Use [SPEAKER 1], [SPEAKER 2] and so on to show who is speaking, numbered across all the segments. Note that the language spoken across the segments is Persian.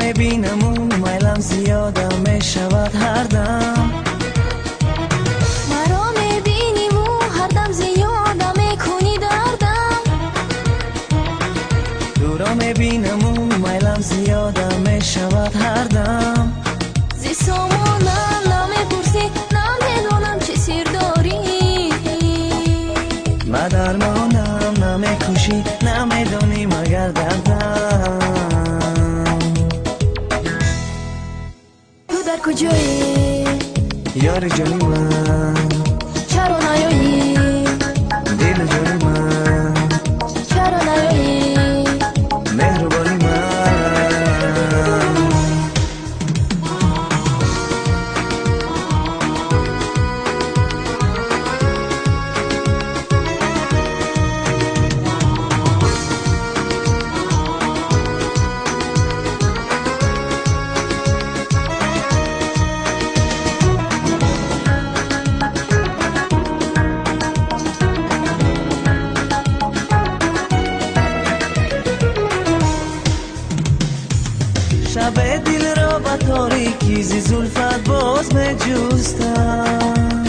[SPEAKER 1] میبینم اون میلم زیادم میشود هر دم.
[SPEAKER 2] مرا میبینی و هر دم زیادم میکنی دردم.
[SPEAKER 1] دورا میبینم اون میلم زیادم میشود هر دم.
[SPEAKER 2] زی سامانم نمیپرسی نمیدونم چه سیر داری.
[SPEAKER 1] ما درمانم نمیکشی نمیدونی مگر دردم.
[SPEAKER 2] تو در کجایی
[SPEAKER 1] یار جانی من؟
[SPEAKER 2] چرا نیایی
[SPEAKER 1] دل جانی من؟
[SPEAKER 2] چرا نیایی
[SPEAKER 1] مهربانی من؟ شب دل را با تاریکی زی زلفت باز می جستم.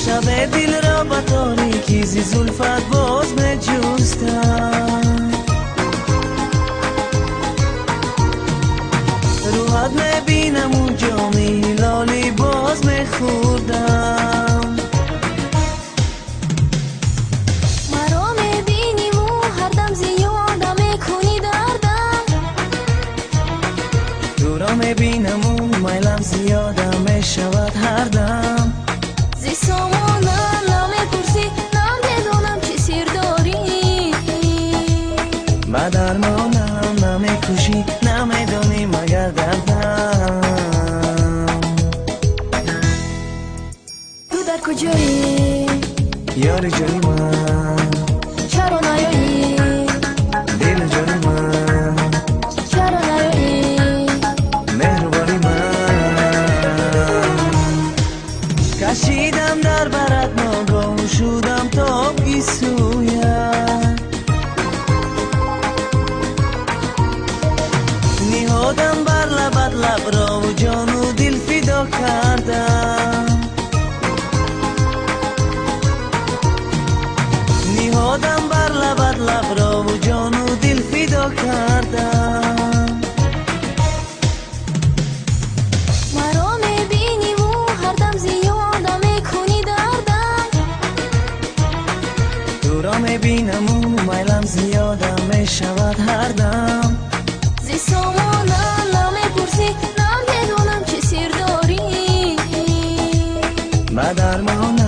[SPEAKER 1] شب دل را با تاریکی زی زلفت باز می جستم. روحت می بینم اون جامی لالی باز می خوردم. میبینم اون میلم زیادم میشود هر دم.
[SPEAKER 2] زی سامانم نمیپرسی نمیدونم چه سیر داری.
[SPEAKER 1] ما درمانم نمیکشی نمیدونی مگر دردم.
[SPEAKER 2] تو در کجایی
[SPEAKER 1] یار جانی من؟
[SPEAKER 2] چرا نیایی
[SPEAKER 1] دل جانی من؟
[SPEAKER 2] چرا نیایی
[SPEAKER 1] مهربانی من؟ کشیدم در برت ناگاه شدم تا گیسویت. نهادم بر لبت لب را و جان و دل فدا کردم. نهادم بر لبت لب را و جان و دل فدا کردم.
[SPEAKER 2] مرا میبینی و هر دم زیادم میکنی دردم.
[SPEAKER 1] دورا میبینم اون میلم زیادم میشود هر دم.
[SPEAKER 2] زی سامانم نمیپرسی نمیدونم چه سیر داری.
[SPEAKER 1] ما درمان